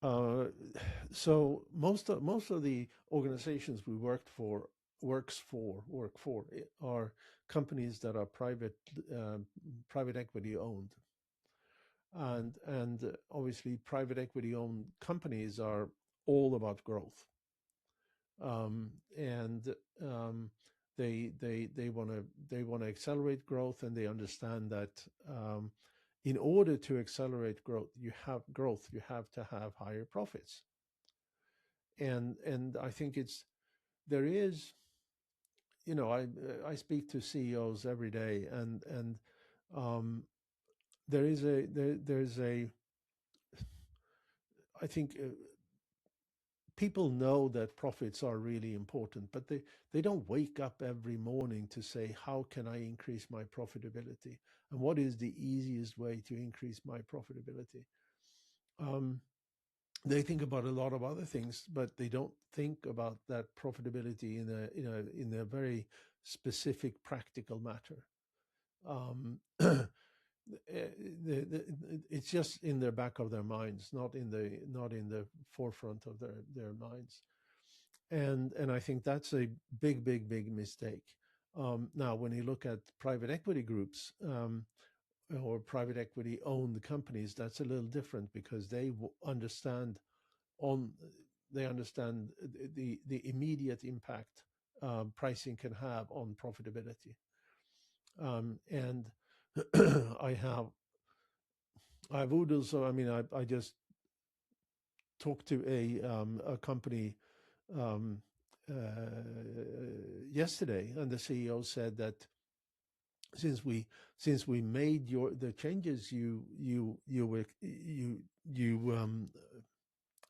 Uh, so most of the organizations we work for are companies that are private equity owned, and obviously private equity owned companies are all about growth, and they want to accelerate growth, and they understand that in order to accelerate growth, you have to have higher profits. And I think there is, I speak to CEOs every day, and um, there's a I think people know that profits are really important, but they don't wake up every morning to say, how can I increase my profitability, and what is the easiest way to increase my profitability? um, they think about a lot of other things, but they don't think about that profitability in a very specific practical matter. It's just in their back of their minds, not in the forefront of their minds, and I think that's a big mistake. Now, when you look at private equity groups, or private equity owned companies, that's a little different because on they understand the immediate impact pricing can have on profitability. And I have I've also, I mean, I just talked to a company um, yesterday, and the CEO said that since we made the changes you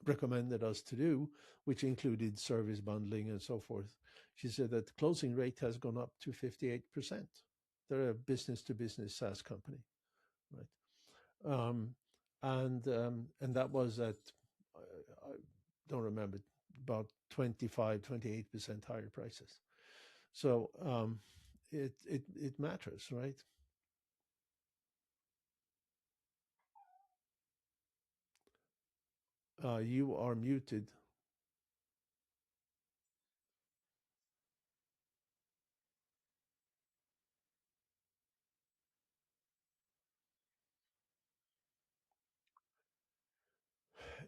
recommended us to do, which included service bundling and so forth. She said that the closing rate has gone up to 58%. They're a business to business SaaS company, right? Um, and that was at, I don't remember, about 28% higher prices. So it matters, right? You are muted.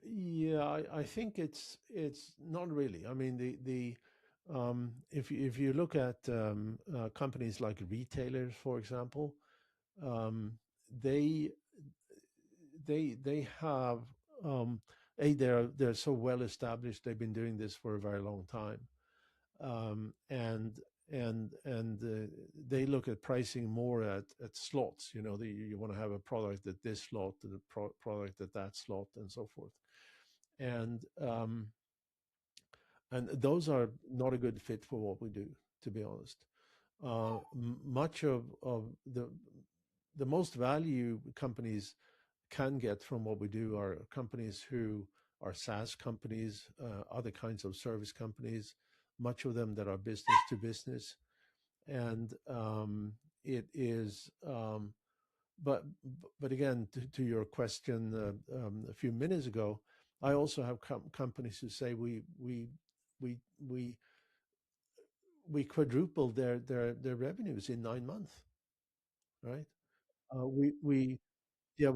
Yeah, I think it's not really. I mean, the if you look at companies like retailers, for example, um, they they have they're so well established. They've been doing this for a very long time, and they look at pricing more at slots. You want to have a product at this slot and a product at that slot, and so forth. And um, and those are not a good fit for what we do, to be honest. Much of the most value companies can get from what we do are companies who are SaaS companies, other kinds of service companies, much of them that are business to business. And it is, but again, to your question a few minutes ago, I also have companies who say we we we quadrupled their revenues in 9 months, right? We yeah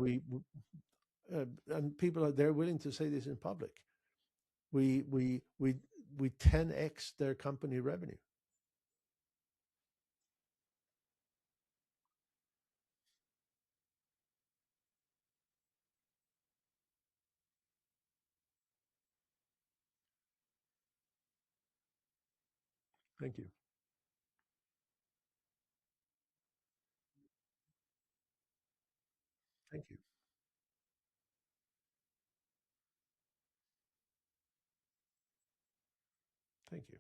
and people are they're willing to say this in public. We we we we 10x their company revenue. Thank you, thank you, thank you.